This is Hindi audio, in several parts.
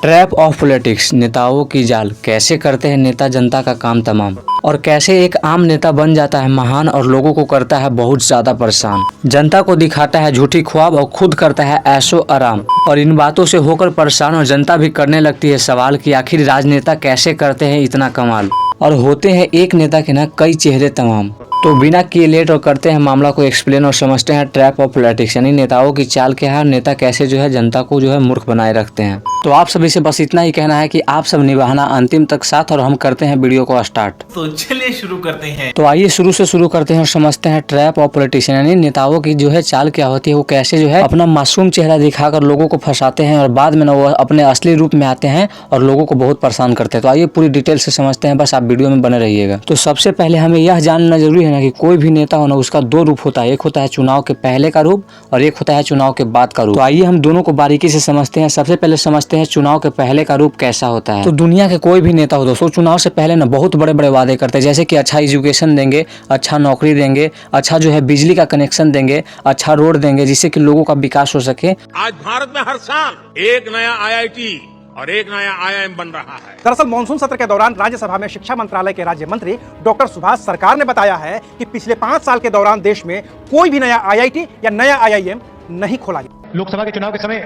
ट्रैप ऑफ पॉलिटिक्स, नेताओं की जाल। कैसे करते हैं नेता जनता का काम तमाम, और कैसे एक आम नेता बन जाता है महान और लोगों को करता है बहुत ज्यादा परेशान। जनता को दिखाता है झूठी ख्वाब और खुद करता है ऐशो आराम, और इन बातों से होकर परेशान और जनता भी करने लगती है सवाल कि आखिर राजनेता कैसे करते हैं इतना कमाल। और होते हैं एक नेता के ना कई चेहरे तमाम। तो बिना किए लेट और करते हैं मामला को एक्सप्लेन और समझते हैं ट्रैप ऑफ पॉलिटिक्स, यानी नेताओं की चाल क्या है, नेता कैसे जनता को मूर्ख बनाए रखते हैं। तो आप सभी से बस इतना ही कहना है कि आप सब निभाना अंतिम तक साथ, और हम करते हैं वीडियो को स्टार्ट। तो चलिए शुरू करते हैं। तो आइए शुरू से शुरू करते हैं और समझते हैं ट्रैप ऑफ पॉलिटिशियन, यानी नेताओं की चाल क्या होती है, वो कैसे अपना मासूम चेहरा दिखाकर लोगों को फंसाते हैं और बाद में वो अपने असली रूप में आते हैं और लोगों को बहुत परेशान करते हैं। तो आइए पूरी डिटेल से समझते हैं, बस आप वीडियो में बने रहिएगा। तो सबसे पहले हमें यह जानना जरूरी है ना कि कोई भी नेता हो ना, उसका दो रूप होता है। एक होता है चुनाव के पहले का रूप और एक होता है चुनाव के बाद का रूप। तो आइए हम दोनों को बारीकी से समझते हैं। सबसे पहले समझते हैं चुनाव के पहले का रूप कैसा होता है। तो दुनिया के कोई भी नेता हो दोस्तों, चुनाव से पहले ना बहुत बड़े बड़े वादे करते हैं, जैसे कि अच्छा एजुकेशन देंगे, अच्छा नौकरी देंगे, अच्छा बिजली का कनेक्शन देंगे, अच्छा रोड देंगे, जिससे कि लोगों का विकास हो सके। आज भारत में हर साल एक नया आईआईटी और एक नया आईआईएम बन रहा है। दरअसल मानसून सत्र के दौरान राज्यसभा में शिक्षा मंत्रालय के राज्य मंत्री डॉक्टर सुभाष सरकार ने बताया है कि पिछले 5 साल के दौरान देश में कोई भी नया आईआईटी या नया आईआईएम नहीं खोला गया। लोकसभा के चुनाव के समय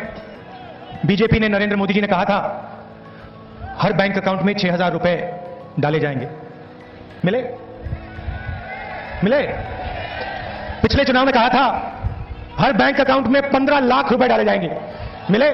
बीजेपी ने, नरेंद्र मोदी जी ने कहा था हर बैंक अकाउंट में 6,000 रुपए डाले जाएंगे। मिले? पिछले चुनाव में कहा था हर बैंक अकाउंट में 15 लाख रुपए डाले जाएंगे। मिले?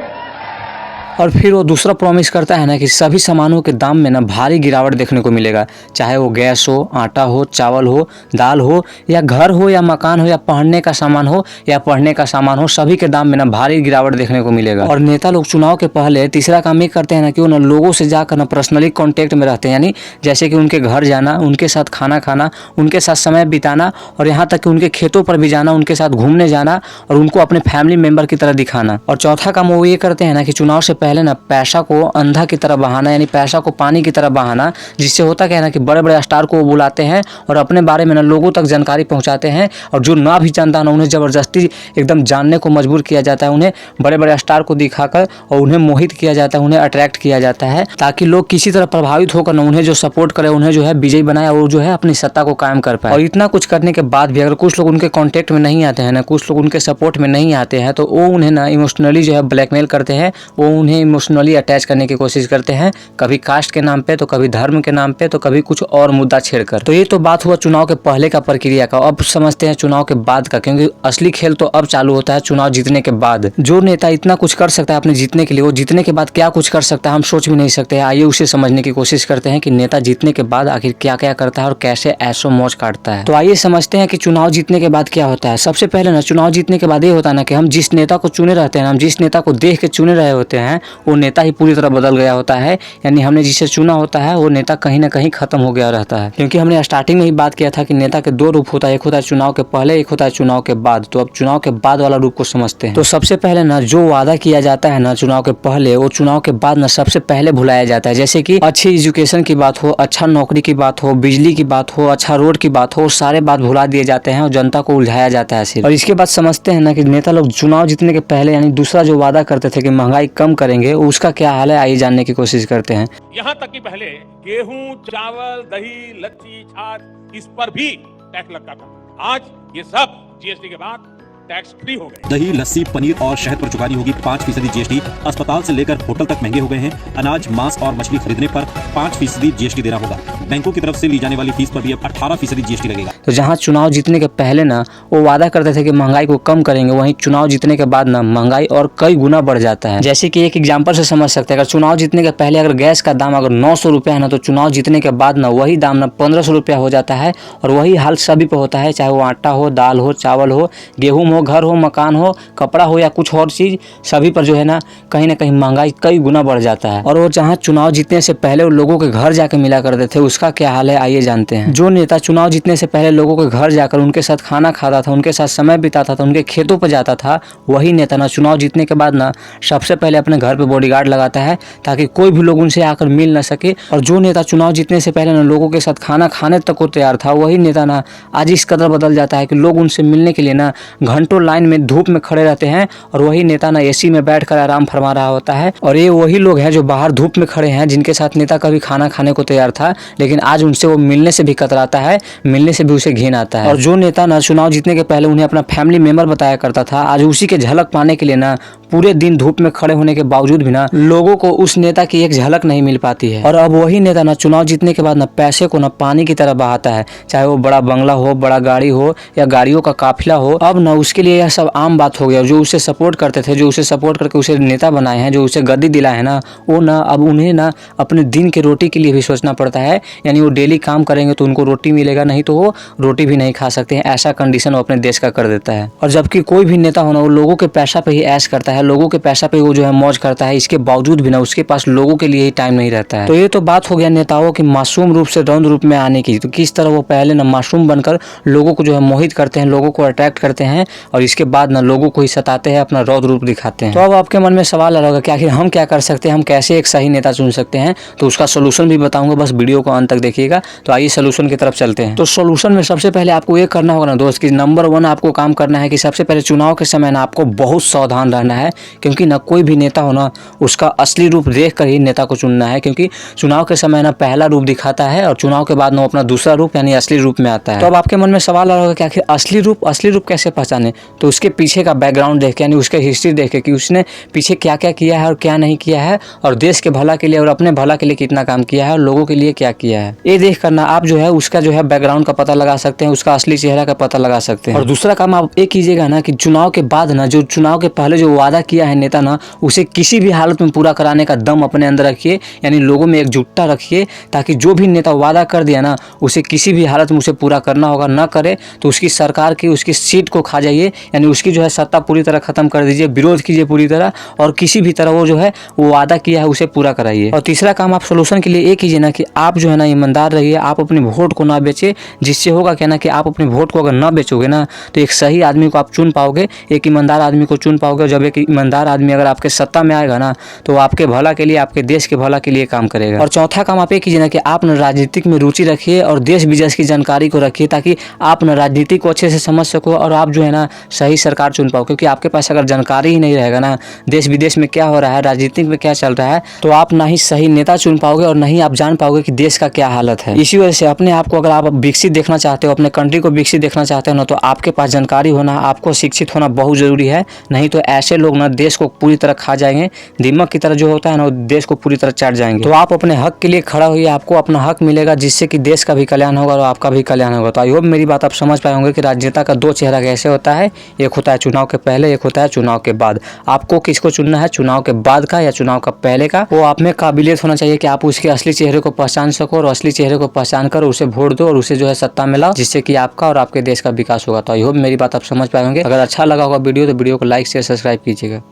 और फिर वो दूसरा प्रॉमिस करता है ना कि सभी सामानों के दाम में ना भारी गिरावट देखने को मिलेगा, चाहे वो गैस हो, आटा हो, चावल हो, दाल हो, या घर हो या मकान हो, या पहनने का सामान हो या पढ़ने का सामान हो, सभी के दाम में ना भारी गिरावट देखने को मिलेगा। और नेता लोग चुनाव के पहले तीसरा काम ये करते हैं ना कि वो ना लोगों से जाकर ना पर्सनली कॉन्टेक्ट में रहते हैं, यानी जैसे कि उनके घर जाना, उनके साथ खाना खाना, उनके साथ समय बिताना, और यहाँ तक कि उनके खेतों पर भी जाना, उनके साथ घूमने जाना और उनको अपने फैमिली मेंबर की तरह दिखाना। और चौथा काम वो ये करते हैं ना कि चुनाव से पहले ना पैसा को अंधा की तरह बहाना, यानी पैसा को पानी की तरह बहाना, जिससे होता क्या है ना कि बड़े बड़े स्टार को वो बुलाते हैं और अपने बारे में ना लोगों तक जानकारी पहुंचाते हैं, और जो ना भी जानता ना उन्हें जबरदस्ती एकदम जानने को मजबूर किया जाता है। उन्हें बड़े बड़े स्टार को दिखाकर और उन्हें मोहित किया जाता है, उन्हें अट्रैक्ट किया जाता है, ताकि लोग किसी तरह प्रभावित होकर ना उन्हें सपोर्ट करे, उन्हें विजयी बनाए और अपनी सत्ता को कायम कर पाए। और इतना कुछ करने के बाद भी अगर कुछ लोग उनके कॉन्टेक्ट में नहीं आते हैं ना, कुछ लोग उनके सपोर्ट में नहीं आते हैं, तो वो उन्हें ना इमोशनली ब्लैकमेल करते हैं, वो उन्हें इमोशनली अटैच करने की कोशिश करते हैं, कभी कास्ट के नाम पे, तो कभी धर्म के नाम पे, तो कभी कुछ और मुद्दा छेड़कर। तो ये तो बात हुआ चुनाव के पहले का प्रक्रिया का। अब समझते हैं चुनाव के बाद का, क्योंकि असली खेल तो अब चालू होता है चुनाव जीतने के बाद। जो नेता इतना कुछ कर सकता है अपने जीतने के लिए, वो जीतने के बाद क्या कुछ कर सकता है हम सोच भी नहीं सकते हैं। आइए उसे समझने की कोशिश करते हैं कि नेता जीतने के बाद आखिर क्या क्या करता है और कैसे ऐशो मौज काटता है। तो आइए समझते हैं कि चुनाव जीतने के बाद क्या होता है। सबसे पहले ना चुनाव जीतने के बाद ये होता है ना कि हम जिस नेता को चुने रहते हैं, हम जिस नेता को देख के चुने रहे होते हैं, वो नेता ही पूरी तरह बदल गया होता है, यानी हमने जिसे चुना होता है वो नेता कहीं ना कहीं खत्म हो गया रहता है। क्योंकि हमने स्टार्टिंग में ही बात किया था कि नेता के दो रूप होता है, एक होता है चुनाव के पहले, एक होता है चुनाव के बाद। तो अब चुनाव के बाद वाला रूप को समझते हैं। तो सबसे पहले ना जो वादा किया जाता है ना चुनाव के पहले, वो चुनाव के बाद ना सबसे पहले भुलाया जाता है। जैसे कि अच्छी एजुकेशन की बात हो, अच्छा नौकरी की बात हो, बिजली की बात हो, अच्छा रोड की बात हो, सारे बात भुला दिए जाते हैं और जनता को उलझाया जाता है सिर्फ। और इसके बाद समझते हैं ना कि नेता लोग चुनाव जीतने के पहले यानी दूसरा जो वादा करते थे कि महंगाई कम करेंगे, उसका क्या हाल है आइए जानने की कोशिश करते हैं। यहाँ तक कि पहले गेहूं, चावल, दही, लच्छी, छाछ, इस पर भी टैक्स लगता था। आज ये सब जीएसटी के बाद टैक्स फ्री हो गए। दही, लस्सी, पनीर और शहद पर चुकानी होगी 5% जीएसटी। अस्पताल से लेकर होटल तक महंगे हो गए हैं। अनाज, मांस और मछली खरीदने पर 5% जीएसटी देना होगा। बैंकों की तरफ से ली जाने वाली फीस पर भी अब 18% जीएसटी लगेगा। तो जहां चुनाव जीतने के पहले ना वो वादा करते थे कि महंगाई को कम करेंगे, वहीं चुनाव जीतने के बाद ना महंगाई और कई गुना बढ़ जाता है। जैसे कि एक एग्जांपल से समझ सकते हैं, अगर चुनाव जीतने के पहले अगर गैस का दाम अगर 900 रुपया है ना, तो चुनाव जीतने के बाद ना वही दाम ना 1500 रुपया हो जाता है। और वही हाल सभी पे होता है, चाहे वो आटा हो, दाल हो, चावल हो, गेहूं हो, घर हो, मकान हो, कपड़ा हो या कुछ और चीज, सभी पर ना कहीं महंगाई कई गुना बढ़ जाता है। और वो जहां चुनाव जीतने से पहले वो लोगों के घर जाके मिला करते थे, उसका क्या हाल है आइए जानते हैं। जो नेता चुनाव जीतने से पहले लोगों के घर जाकर उनके साथ खाना खाता था, उनके साथ समय बिताता था, उनके खेतों पर जाता था, वही नेता ना चुनाव जीतने के बाद ना सबसे पहले अपने घर पे बॉडीगार्ड लगाता है, ताकि कोई भी लोग उनसे आकर मिल न सके। और जो नेता चुनाव जीतने से पहले ना लोगों के साथ खाना खाने तक को तैयार था, वही नेता ना आज इस कदर बदल जाता है कि लोग उनसे मिलने के लिए ना घंटों घंटों लाइन में धूप में खड़े रहते हैं और वही नेता ना एसी में बैठकर आराम फरमा रहा होता है। और ये वही लोग हैं जो बाहर धूप में खड़े हैं, जिनके साथ नेता कभी खाना खाने को तैयार था, लेकिन आज उनसे वो मिलने से भी कतराता है, मिलने से भी उसे घिन आता है। और जो नेता ना चुनाव जीतने के पहले उन्हें अपना फैमिली मेंबर बताया करता था, आज उसी के झलक पाने के लिए ना पूरे दिन धूप में खड़े होने के बावजूद भी ना लोगों को उस नेता की एक झलक नहीं मिल पाती है। और अब वही नेता ना चुनाव जीतने के बाद ना पैसे को ना पानी की तरह बहाता है, चाहे वो बड़ा बंगला हो, बड़ा गाड़ी हो या गाड़ियों का काफिला हो। अब ना उसके लिए यह सब आम बात हो गया। जो उसे सपोर्ट करते थे, जो उसे सपोर्ट करके उसे नेता बनाए हैं, जो उसे गद्दी दिलाए हैं ना, वो ना अब उन्हें ना अपने दिन के रोटी के लिए भी सोचना पड़ता है। यानी वो डेली काम करेंगे तो उनको रोटी मिलेगा, नहीं तो वो रोटी भी नहीं खा सकते हैं। ऐसा कंडीशन वो अपने देश का कर देता है। और जबकि कोई भी नेता हो ना, वो लोगों के पैसा पे ही ऐश करता है, लोगों के पैसा पे वो जो है मौज करता है। इसके बावजूद भी ना उसके पास लोगों के लिए ही टाइम नहीं रहता है। तो ये तो बात हो गया नेताओं की मासूम रूप से रौद्र रूप में आने की। तो किस तरह वो पहले ना मासूम बनकर लोगों को जो है मोहित करते हैं, लोगों को अट्रैक्ट करते हैं और इसके बाद ना लोगों को ही सताते हैं, अपना रौद्र रूप दिखाते हैं। तो अब आपके मन में सवाल आ रहा होगा कि आखिर हम क्या कर सकते हैं, हम कैसे एक सही नेता चुन सकते हैं। तो उसका सोल्यूशन भी बताऊंगा, बस वीडियो को अंत तक देखिएगा। तो आइए सोल्यूशन की तरफ चलते हैं। तो सोल्यूशन में सबसे पहले आपको ये करना होगा ना दोस्त कि नंबर 1 आपको काम करना है कि सबसे पहले चुनाव के समय ना आपको बहुत सावधान रहना है, क्योंकि ना कोई भी नेता हो ना उसका असली रूप देख कर ही नेता को चुनना है। क्योंकि चुनाव के समय ना पहला रूप दिखाता है और चुनाव के बाद ना अपना दूसरा रूप यानी असली रूप में आता है। तो अब आपके मन में सवाल आ रहा होगा कि आखिर असली रूप कैसे पहचाने। तो उसके पीछे का बैकग्राउंड देख के यानी उसके हिस्ट्री देख के कि उसने पीछे क्या क्या किया है और क्या नहीं किया है, और देश के भला के लिए और अपने भला के लिए कितना काम किया है और लोगों के लिए क्या किया है, ये देख करना आप जो है उसका जो है बैकग्राउंड का पता लगा सकते हैं, उसका असली चेहरा का पता लगा सकते हैं। और दूसरा काम आप ये कीजिएगा ना कि चुनाव के बाद ना जो चुनाव के पहले जो वादा किया है नेता ना, उसे किसी भी हालत में पूरा कराने का दम अपने अंदर रखिए, यानी लोगों में एकजुटता रखिए, ताकि जो भी नेता वादा कर दिया ना उसे किसी भी हालत में उसे पूरा करना होगा। ना करे तो उसकी सरकार की उसकी सीट को खा जाइए, यानी उसकी जो है सत्ता पूरी तरह खत्म कर दीजिए, विरोध कीजिए पूरी तरह, और किसी भी तरह वो जो है वो वादा किया है उसे पूरा कराइए। और तीसरा काम आप सोल्यूशन के लिए ये कीजिए ना कि आप जो है ना ईमानदार रहिए, आप अपनी वोट को ना बेचे। जिससे होगा क्या ना कि आप अपनी वोट को अगर ना बेचोगे ना तो एक सही आदमी को आप चुन पाओगे, एक ईमानदार आदमी को चुन पाओगे। जब एक ईमानदार आदमी अगर आपके सत्ता में आएगा ना तो वो आपके भला के लिए, आपके देश के भला के लिए काम करेगा। और चौथा काम आप ये कीजिए ना कि आप न राजनीतिक में रुचि रखिए और देश विदेश की जानकारी को रखिए, ताकि आप न राजनीति को अच्छे से समझ सको और आप जो है ना सही सरकार चुन पाओ। क्योंकि आपके पास अगर जानकारी ही नहीं रहेगा ना देश विदेश में क्या हो रहा है, राजनीति में क्या चल रहा है, तो आप ना ही सही नेता चुन पाओगे और ना ही आप जान पाओगे कि देश का क्या हालत है। इसी वजह से अपने आप को अगर आप विकसित देखना चाहते हो, अपने कंट्री को विकसित देखना चाहते हो ना, तो आपके पास जानकारी होना, आपको शिक्षित होना बहुत जरूरी है। नहीं तो ऐसे लोग ना देश को पूरी तरह खा जाएंगे, दीमक की तरह जो होता है ना देश को पूरी तरह चाट जाएंगे। तो आप अपने हक के लिए खड़ा होइए, आपको अपना हक मिलेगा, जिससे कि देश का भी कल्याण होगा और आपका भी कल्याण होगा। तो आई होप मेरी बात आप समझ पाए होंगे कि राजनेता का 2 चेहरा कैसे होता है। एक होता है चुनाव के पहले, एक होता है चुनाव के बाद। आपको किसको चुनना है, चुनाव के बाद का या चुनाव का पहले का, वो आप में काबिलियत होना चाहिए कि आप उसके असली चेहरे को पहचान सको और असली चेहरे को पहचान कर उसे वोट दो और उसे जो है सत्ता में लाओ, जिससे कि आपका और आपके देश का विकास होगा। तो आई होप मेरी बात आप समझ पाए होंगे। अगर अच्छा लगा होगा वीडियो तो वीडियो को लाइक शेयर सब्सक्राइब कीजिएगा।